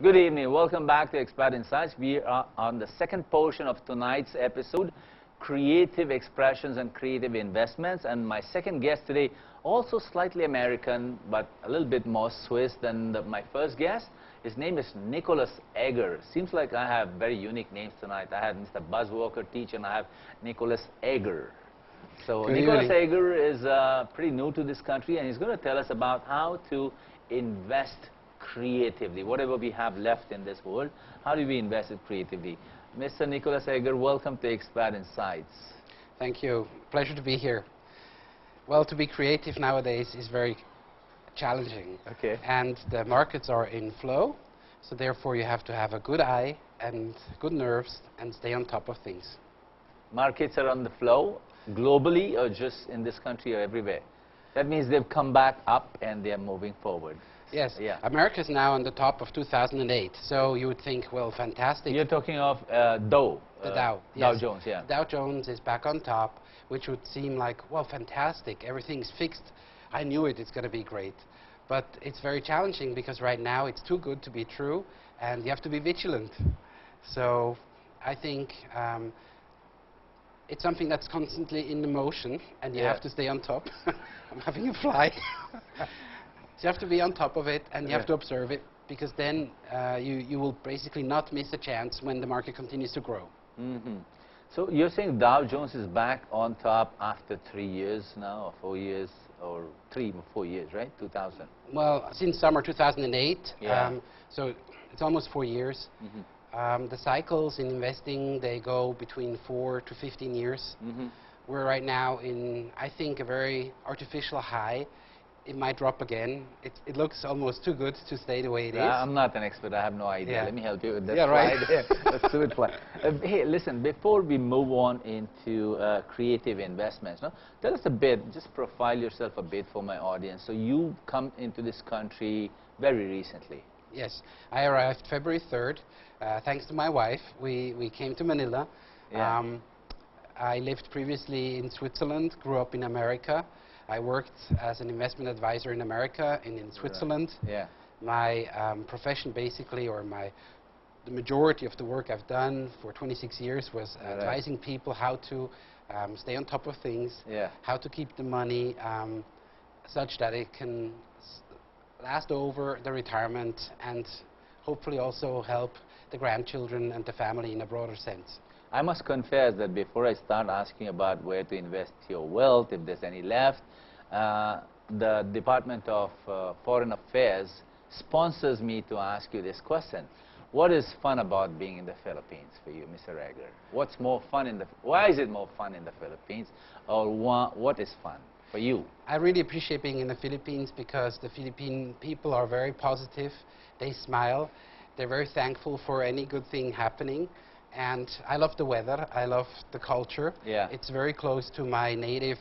Good evening. Welcome back to Expat Insights. We are on the second portion of tonight's episode, Creative Expressions and Creative Investments. And my second guest today, also slightly American, but a little bit more Swiss than my first guest. His name is Nicolas Egger. Seems like I have very unique names tonight. I have Mr. Buzz Walker teach, and I have Nicolas Egger. So Nicolas Egger is pretty new to this country, and he's going to tell us about how to invest creatively. Whatever we have left in this world, how do we invest it creatively? Mr. Nicolas Egger, welcome to Expat Insights. Thank you. Pleasure to be here. Well, to be creative nowadays is very challenging. Okay. And the markets are in flow, so therefore you have to have a good eye and good nerves and stay on top of things. Markets are on the flow, globally or just in this country or everywhere? That means they've come back up and they're moving forward. Yes. Yeah. America is now on the top of 2008, so you would think, well, fantastic. You're talking of Dow. The Dow. Dow Yes. Jones, yeah. Dow Jones is back on top, which would seem like, well, fantastic. Everything's fixed. I knew it. It's going to be great. But it's very challenging because right now it's too good to be true, and you have to be vigilant. So I think it's something that's constantly in the motion, and you have to stay on top. I'm having a fly. So you have to be on top of it, and you have to observe it, because then you will basically not miss a chance when the market continues to grow. Mm-hmm. So you're saying Dow Jones is back on top after 3 years now, or 4 years, or 3 or 4 years, right? 2000. Well, since summer 2008, Yeah. so it's almost 4 years. Mm-hmm. The cycles in investing, they go between 4 to 15 years. Mm-hmm. We're right now in, I think, a very artificial high. It might drop again. It looks almost too good to stay the way it is. I'm not an expert. I have no idea. Yeah. Let me help you with that Right. slide. Let's do it. Hey, listen, before we move on into creative investments, no, tell us a bit, just profile yourself a bit for my audience. So you come into this country very recently. Yes. I arrived February 3rd. Thanks to my wife, we came to Manila. Yeah. I lived previously in Switzerland, grew up in America. I worked as an investment advisor in America and in Switzerland. Right. Yeah. My profession basically, or the majority of the work I've done for 26 years was advising people how to stay on top of things, how to keep the money such that it can last over the retirement, and hopefully also help the grandchildren and the family in a broader sense. I must confess that before I start asking about where to invest your wealth, if there's any left, the Department of Foreign Affairs sponsors me to ask you this question. What is fun about being in the Philippines for you, Mr. Egger? What's more fun why is it more fun in the Philippines? Or what is fun for you? I really appreciate being in the Philippines because the Philippine people are very positive. They smile. They're very thankful for any good thing happening. And I love the weather. I love the culture. Yeah. It's very close to my native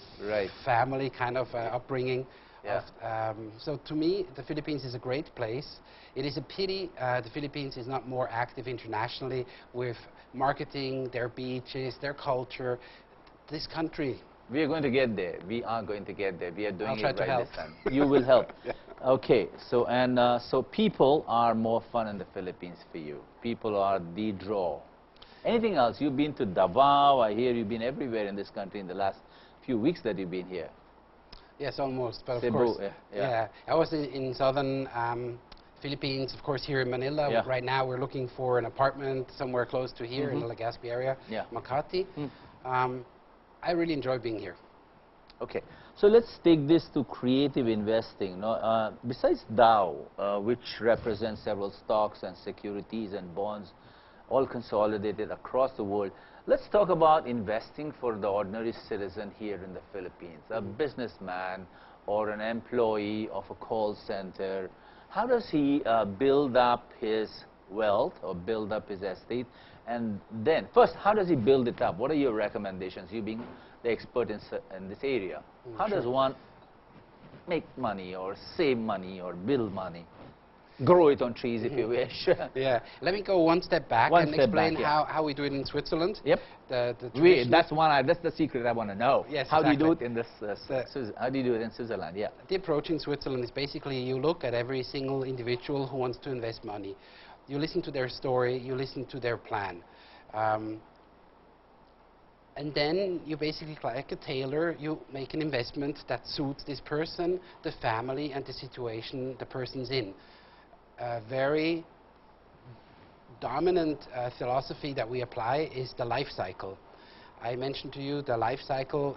family kind of upbringing. Yeah. So to me, the Philippines is a great place. It is a pity the Philippines is not more active internationally with marketing their beaches, their culture. This country. We are going to get there. We are going to get there. We are doing it right this time. You will help. Okay. So so people are more fun in the Philippines for you. People are the draw. Anything else? You've been to Davao. I hear you've been everywhere in this country in the last few weeks that you've been here. Yes, almost. But of Cebu, course, yeah. I was in southern Philippines, of course, here in Manila. Yeah. Right now, we're looking for an apartment somewhere close to here in the Legazpi area, Makati. I really enjoy being here. Okay, so let's take this to creative investing. No, besides Dow, which represents several stocks and securities and bonds, all consolidated across the world, let's talk about investing for the ordinary citizen here in the Philippines, a businessman or an employee of a call center. How does he build up his wealth or build up his estate? And then, first, how does he build it up? What are your recommendations, you being the expert in this area? How does one make money or save money or build money? Grow it on trees, if you wish. Yeah. Let me go one step back and explain how we do it in Switzerland. Yep. That's the secret I want to know. Yes, how exactly. do you do it in this? How do you do it in Switzerland? Yeah. The approach in Switzerland is basically you look at every single individual who wants to invest money. You listen to their story, you listen to their plan. And then you basically, like a tailor, you make an investment that suits this person, the family, and the situation the person's in. A very dominant philosophy that we apply is the life cycle. I mentioned to you the life cycle.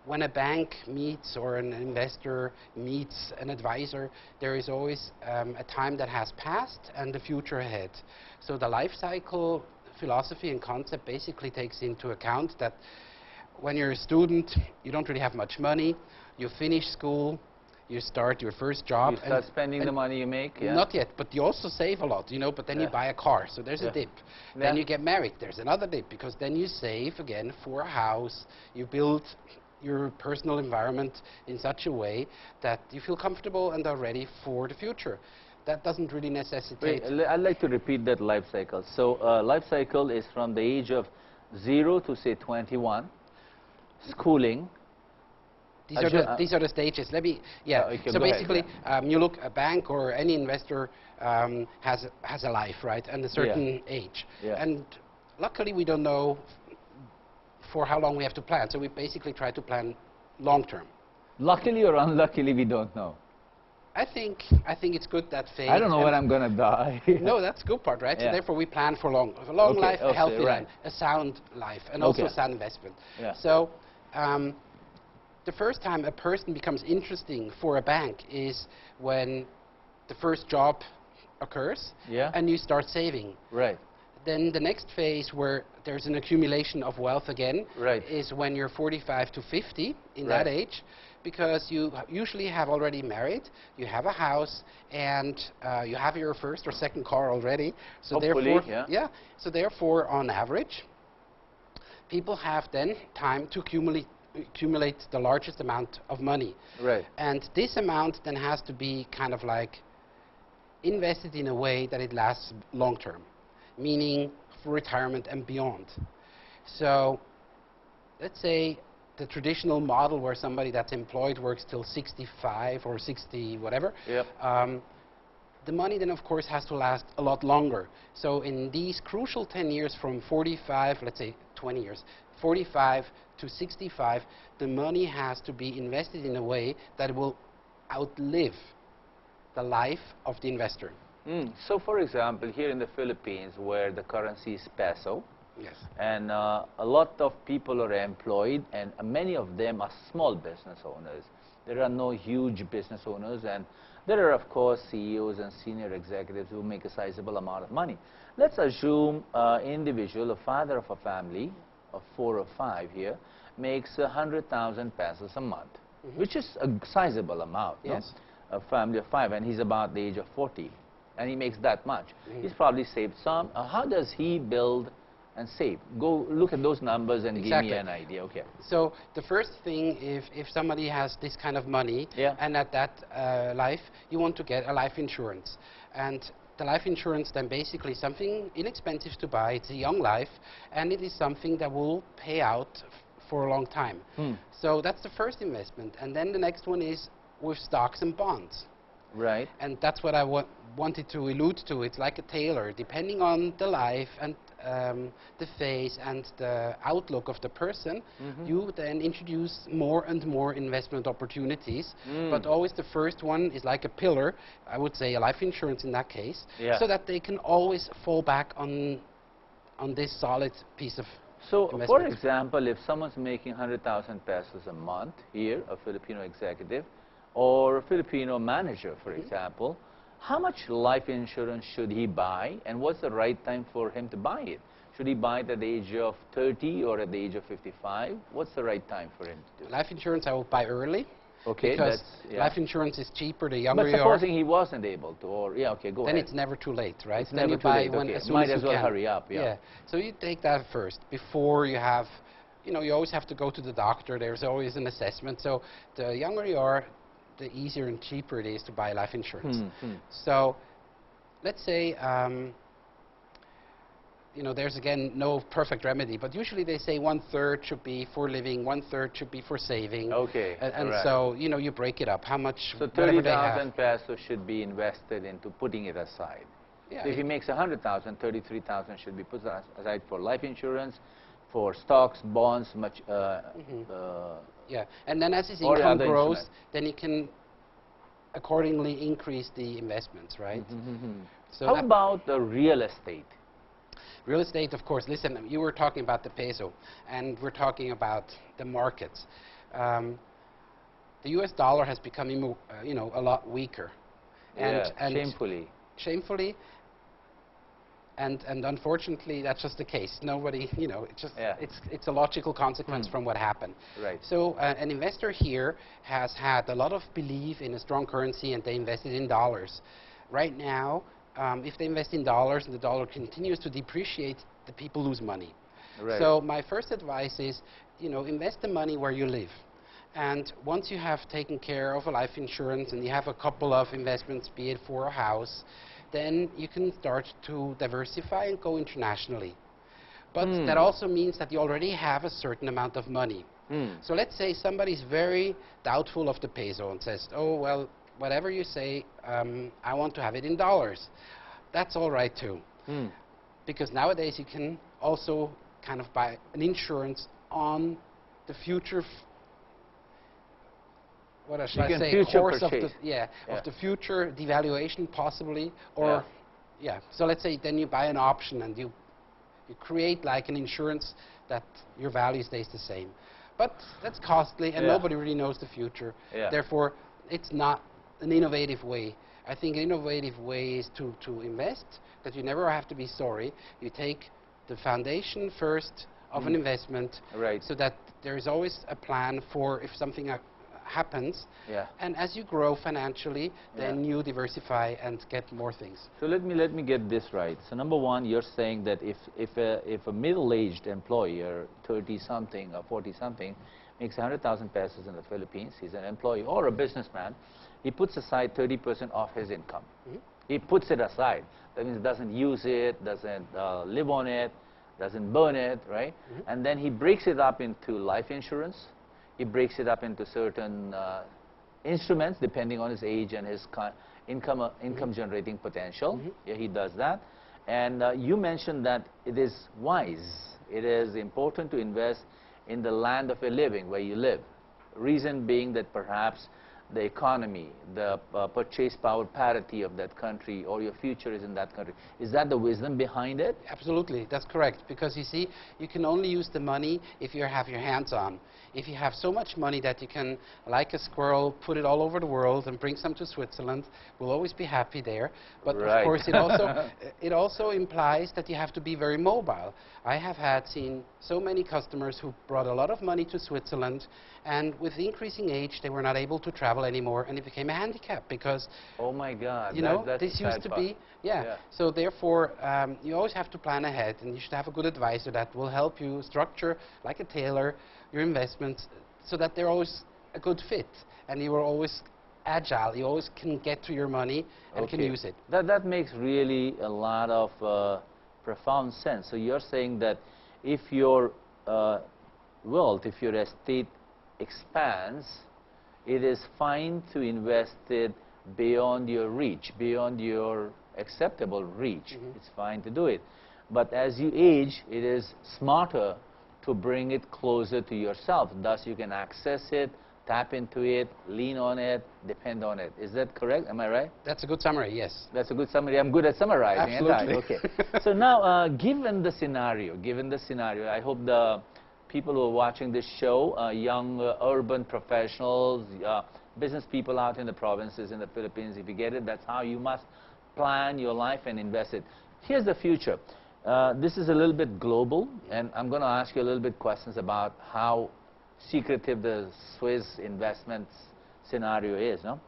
When a bank meets or an investor meets an advisor, there is always a time that has passed and the future ahead. So the life cycle philosophy and concept basically takes into account that when you're a student, you don't really have much money, you finish school, you start your first job. You start spending the money you make, yeah? Not yet, but you also save a lot, you know, but then you buy a car, so there's a dip. Then you get married, there's another dip, because then you save again for a house, you build your personal environment in such a way that you feel comfortable and are ready for the future. That doesn't really necessitate... Wait, I'd like to repeat that life cycle. So life cycle is from the age of 0 to say 21, schooling. These are the stages. Let me, okay, so basically, ahead, you look, a bank or any investor has a life, right, and a certain age. And luckily, we don't know for how long we have to plan. So we basically try to plan long term. Luckily or unluckily, we don't know. I think it's good that phase. I don't know when I'm going to die. No, that's the good part, right? So therefore, we plan for a long life, a healthy life, a sound life, and also a sound investment. So the first time a person becomes interesting for a bank is when the first job occurs and you start saving. Right. Then the next phase where there's an accumulation of wealth again is when you're 45 to 50 in that age, because you usually have already married, you have a house, and you have your first or second car already. So hopefully, therefore, so therefore, on average, people have then time to accumulate the largest amount of money. Right. And this amount then has to be kind of like invested in a way that it lasts long term, meaning for retirement and beyond. So let's say the traditional model where somebody that's employed works till 65 or 60 whatever, the money then of course has to last a lot longer. So in these crucial 10 years from 45, let's say 20 years, 45 to 65, the money has to be invested in a way that it will outlive the life of the investor. So for example, here in the Philippines, where the currency is peso, and a lot of people are employed, and many of them are small business owners. There are no huge business owners, and there are of course CEOs and senior executives who make a sizable amount of money. Let's assume individual, a father of a family of 4 or 5 here, makes 100,000 pesos a month, which is a sizable amount. Yes. A family of 5, and he's about the age of 40, and he makes that much. He's probably saved some. How does he build and save? Go look at those numbers and give me an idea. Okay. So the first thing, if somebody has this kind of money, and at that life, you want to get a life insurance. And the life insurance then basically something inexpensive to buy. It's a young life, and it is something that will pay out for a long time. So that's the first investment. And then the next one is with stocks and bonds. Right. And that's what I wanted to allude to. It's like a tailor. Depending on the life and the phase and the outlook of the person, you then introduce more and more investment opportunities. But always the first one is like a pillar, I would say a life insurance in that case, so that they can always fall back on this solid piece of investment. For example, if someone's making 100,000 pesos a month here, a Filipino executive, or a Filipino manager, for example, how much life insurance should he buy, and what's the right time for him to buy it? Should he buy it at the age of 30 or at the age of 55? What's the right time for him to do? Life insurance I would buy early. Okay, because life insurance is cheaper the younger you are. But supposing he wasn't able to, or go ahead. Then it's never too late, right? It's then never you too buy late. when as soon Might as as you well can. hurry up. So you take that first before you have, you always have to go to the doctor. There's always an assessment. So the younger you are, the easier and cheaper it is to buy life insurance. So let's say, there's again no perfect remedy, but usually they say 1/3 should be for living, 1/3 should be for saving. Okay. And so, you break it up. How much? So 30,000 pesos should be invested into putting it aside. Yeah, so if he makes 100,000, 33,000 should be put aside for life insurance, for stocks, bonds, yeah, and then as his income grows, then he can accordingly increase the investments, right? So how about the real estate? Real estate, of course. Listen, you were talking about the peso, and we're talking about the markets. The U.S. dollar has become, you know, a lot weaker. And shamefully. Shamefully. And unfortunately, that's just the case. Nobody, you know, it's a logical consequence from what happened. Right. So an investor here has had a lot of belief in a strong currency, and they invested in dollars. Right now, if they invest in dollars and the dollar continues to depreciate, the people lose money. Right. So my first advice is, you know, invest the money where you live. And once you have taken care of a life insurance and you have a couple of investments, be it for a house, then you can start to diversify and go internationally. But that also means that you already have a certain amount of money. So let's say somebody's very doubtful of the peso and says, oh, well, whatever you say, I want to have it in dollars. That's all right too. Because nowadays you can also kind of buy an insurance on the future what should I say, course of the, of the future devaluation possibly, or so let's say then you buy an option and you create like an insurance that your value stays the same. But that's costly and nobody really knows the future. Therefore, it's not an innovative way. I think an innovative way is to invest, that you never have to be sorry. You take the foundation first of an investment, so that there is always a plan for if something happens, and as you grow financially, then you diversify and get more things. So let me get this right. So number one, you're saying that if a middle-aged employee, or 30-something or 40-something, makes 100,000 pesos in the Philippines, he's an employee or a businessman, he puts aside 30% of his income. He puts it aside. That means doesn't use it, doesn't live on it, doesn't burn it, right? And then he breaks it up into life insurance. He breaks it up into certain instruments depending on his age and his income generating potential. Yeah, he does that. And you mentioned that it is wise. It is important to invest in the land of your living, where you live. Reason being that perhaps the economy, the purchase power parity of that country, or your future is in that country. Is that the wisdom behind it? Absolutely, that's correct. Because you see, you can only use the money if you have your hands on. If you have so much money that you can, like a squirrel, put it all over the world and bring some to Switzerland, we'll always be happy there. But of course, it also implies that you have to be very mobile. I have seen so many customers who brought a lot of money to Switzerland, and with increasing age, they were not able to travel anymore, and it became a handicap because, oh my God, you know, this used to be, So therefore, you always have to plan ahead, and you should have a good advisor that will help you structure, like a tailor, your investments, so that they're always a good fit, and you are always agile. You always can get to your money and can use it. That makes really a lot of profound sense. So you're saying that if your wealth, if your estate expands, it is fine to invest it beyond your reach, beyond your acceptable reach. It's fine to do it. But as you age, it is smarter to bring it closer to yourself. Thus, you can access it, tap into it, lean on it, depend on it. Is that correct? Am I right? That's a good summary, yes. That's a good summary. I'm good at summarizing. Absolutely. Okay. So now, given the scenario, I hope the people who are watching this show, young urban professionals, business people out in the provinces in the Philippines, if you get it, that's how you must plan your life and invest it. Here's the future. This is a little bit global, and I'm going to ask you a little bit questions about how secretive the Swiss investments scenario is. No?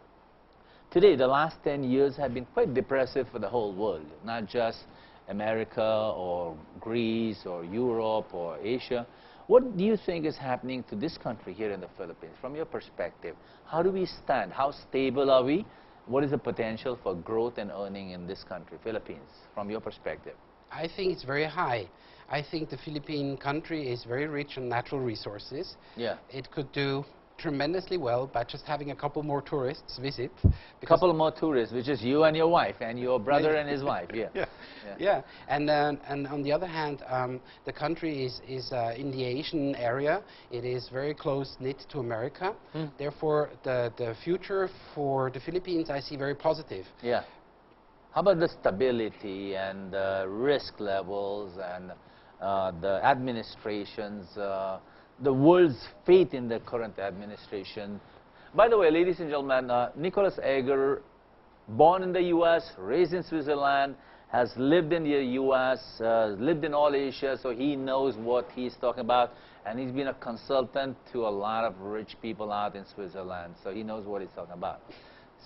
Today, the last 10 years have been quite depressive for the whole world, not just America or Greece or Europe or Asia. What do you think is happening to this country here in the Philippines? From your perspective, how do we stand? How stable are we? What is the potential for growth and earning in this country, Philippines, from your perspective? I think it's very high. I think the Philippine country is very rich on natural resources. Yeah. It could do tremendously well by just having a couple more tourists visit. Couple more tourists, which is you and your wife, and your brother and his wife, yeah. Yeah. And on the other hand, the country is in the Asian area. It is very close-knit to America. Therefore, the future for the Philippines I see very positive. Yeah. How about the stability and risk levels and the administrations, the world's faith in the current administration? By the way, ladies and gentlemen, Nicolas Egger, born in the U.S., raised in Switzerland, has lived in the U.S., lived in all Asia, so he knows what he's talking about, and he's been a consultant to a lot of rich people out in Switzerland, so he knows what he's talking about.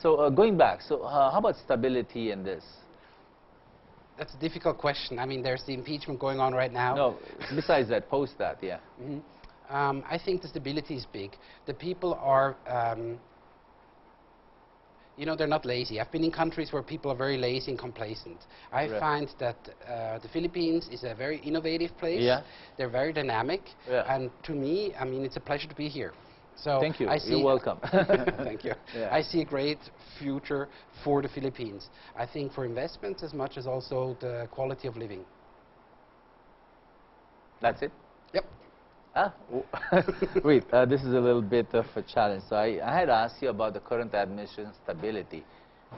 So going back, so how about stability in this? That's a difficult question. I mean, there's the impeachment going on right now. No, besides that, post that, yeah. I think the stability is big. The people are, you know, they're not lazy. I've been in countries where people are very lazy and complacent. I find that the Philippines is a very innovative place. Yeah. They're very dynamic. Yeah. And to me, I mean, it's a pleasure to be here. So thank you. I see You're welcome. Thank you. Yeah. I see a great future for the Philippines. I think for investments as much as also the quality of living. That's it? Yep. Wait, this is a little bit of a challenge. So I had asked you about the current administration stability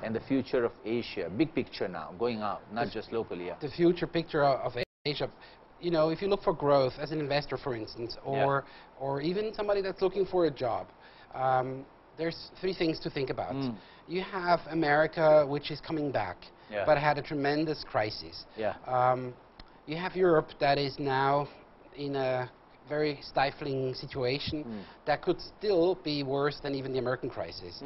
and the future of Asia. Big picture now, going out, not just locally. Yeah. The future picture of Asia. You know, if you look for growth as an investor, for instance, or even somebody that's looking for a job, there's three things to think about. You have America, which is coming back, but had a tremendous crisis. You have Europe that is now in a very stifling situation that could still be worse than even the American crisis.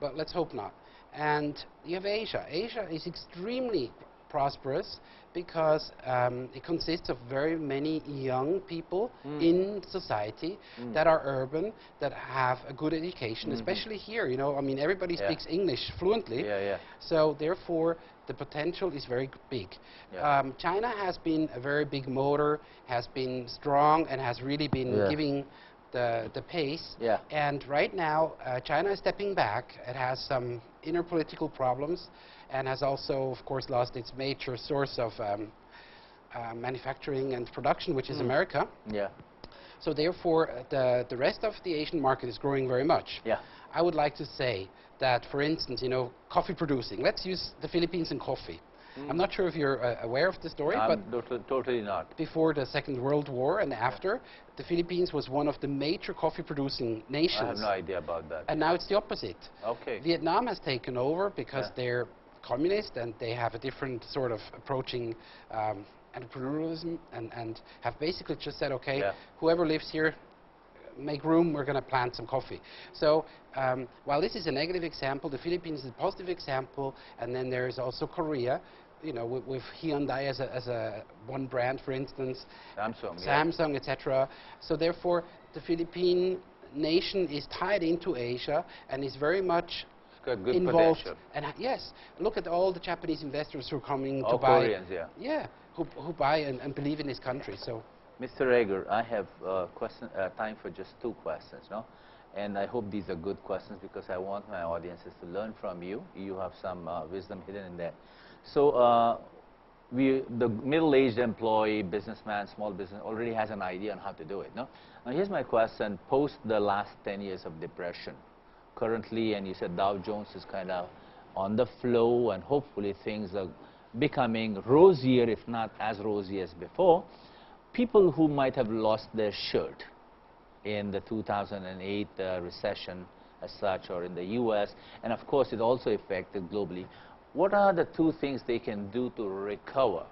But let's hope not. And you have Asia. Asia is extremely prosperous because it consists of very many young people in society that are urban, that have a good education, especially here. You know, I mean, everybody speaks English fluently. So therefore, the potential is very big. China has been a very big motor, has been strong, and has really been giving the pace. And right now, China is stepping back. It has some inner political problems, and has also, of course, lost its major source of manufacturing and production, which is America. So therefore, the rest of the Asian market is growing very much. I would like to say that, for instance, you know, coffee producing. Let's use the Philippines and coffee. I'm not sure if you're aware of the story, but totally not. Before the Second World War and after, the Philippines was one of the major coffee producing nations. I have no idea about that. And now it's the opposite. Okay. Vietnam has taken over because they're communist and they have a different sort of approaching entrepreneurialism, and have basically just said, okay, whoever lives here, make room, we're going to plant some coffee. So while this is a negative example, the Philippines is a positive example, and then there is also Korea, you know, with Hyundai as a one brand, for instance, Samsung, etc. So therefore, the Philippine nation is tied into Asia and is very much good involved. potential. And yes, look at all the Japanese investors who are coming to buy. Koreans, who buy and believe in this country. So, Mr. Egger, I have time for just two questions, no? And I hope these are good questions because I want my audiences to learn from you. You have some wisdom hidden in there. So the middle-aged employee, businessman, small business already has an idea on how to do it, no? Now here's my question, post the last 10 years of depression, currently, and you said Dow Jones is kind of on the flow, and hopefully things are becoming rosier, if not as rosy as before. People who might have lost their shirt in the 2008 recession as such, or in the US, and of course it also affected globally. What are the two things they can do to recover?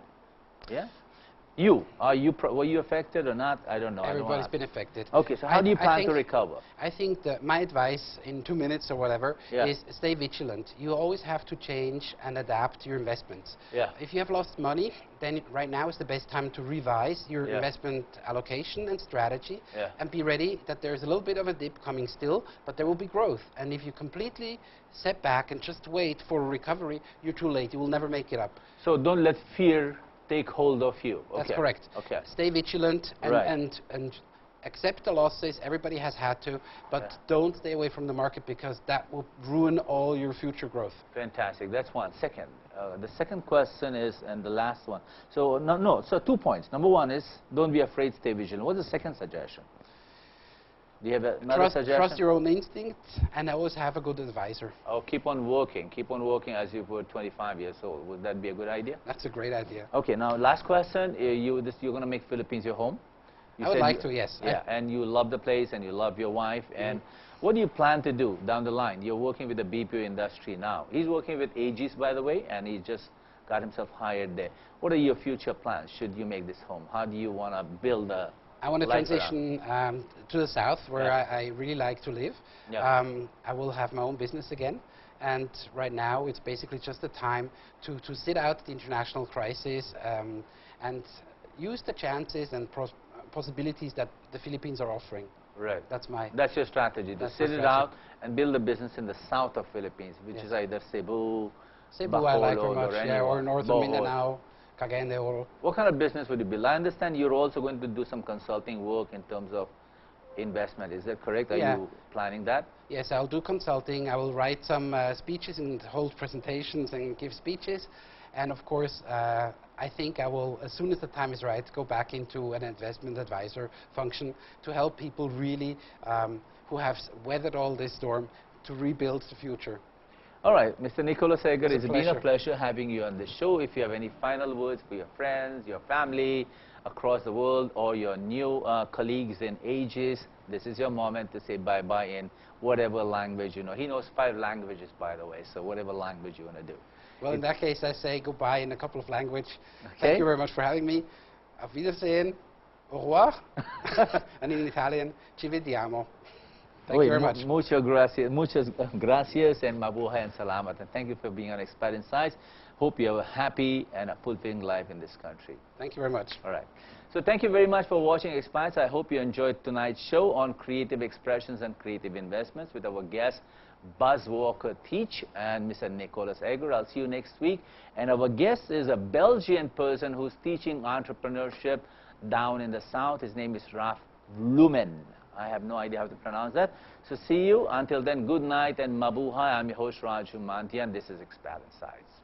Were you affected or not? I don't know. Everybody's been affected. Okay, so how do you plan to recover? I think that my advice in 2 minutes or whatever is stay vigilant. You always have to change and adapt your investments. If you have lost money, then right now is the best time to revise your investment allocation and strategy, and be ready that there's a little bit of a dip coming still, but there will be growth. And if you completely set back and just wait for a recovery, you're too late. You will never make it up. So don't let fear take hold of you. That's correct. Stay vigilant and accept the losses. Everybody has had to, but don't stay away from the market, because that will ruin all your future growth. Fantastic. That's one. Second, the second question is, and the last one. So so 2 points. Number one is, don't be afraid, stay vigilant. What's the second suggestion? Do you have another suggestion? Trust your own instinct, and always have a good advisor. Oh, keep on working. Keep on working as if you were 25 years old. Would that be a good idea? That's a great idea. Okay, now last question. You're going to make Philippines your home? I would like to, yes. Yeah, and you love the place and you love your wife. And what do you plan to do down the line? You're working with the BPO industry now. He's working with Aegis, by the way, and he just got himself hired there. What are your future plans should you make this home? How do you want to build a I want to transition to the south, where I really like to live. Yeah. I will have my own business again. And right now, it's basically just the time to sit out the international crisis and use the chances and possibilities that the Philippines are offering. Right. That's your strategy, to sit it out and build a business in the south of Philippines, which is either Cebu, I like very much, or northern Mindanao, Cagayan de Oro. What kind of business would you build? I understand you're also going to do some consulting work in terms of investment. Is that correct? Are you planning that? Yes, I'll do consulting. I will write some speeches and hold presentations and give speeches. And of course, I think I will, as soon as the time is right, go back into an investment advisor function to help people really who have weathered all this storm to rebuild the future. All right, Mr. Nicolas Egger, it's been a pleasure having you on the show. If you have any final words for your friends, your family across the world, or your new colleagues in Aegis, this is your moment to say bye-bye in whatever language you know. He knows 5 languages, by the way, so whatever language you want to do. Well, in that case, I say goodbye in a couple of languages. Okay. Thank you very much for having me. Auf Wiedersehen. Au revoir. And in Italian, ci vediamo. Thank you very much. Muchas gracias and mabuhay and salamat. And thank you for being on Expat Insights. Hope you have a happy and a fulfilling life in this country. Thank you very much. All right. So thank you very much for watching Expats. I hope you enjoyed tonight's show on creative expressions and creative investments with our guests, Buzz Walker Teach and Mr. Nicolas Egger. I'll see you next week. And our guest is a Belgian person who's teaching entrepreneurship down in the south. His name is Raf Lumen. I have no idea how to pronounce that. So see you. Until then, good night and mabuhay. I'm your host, Raju Mandhyan. This is Expat Insights.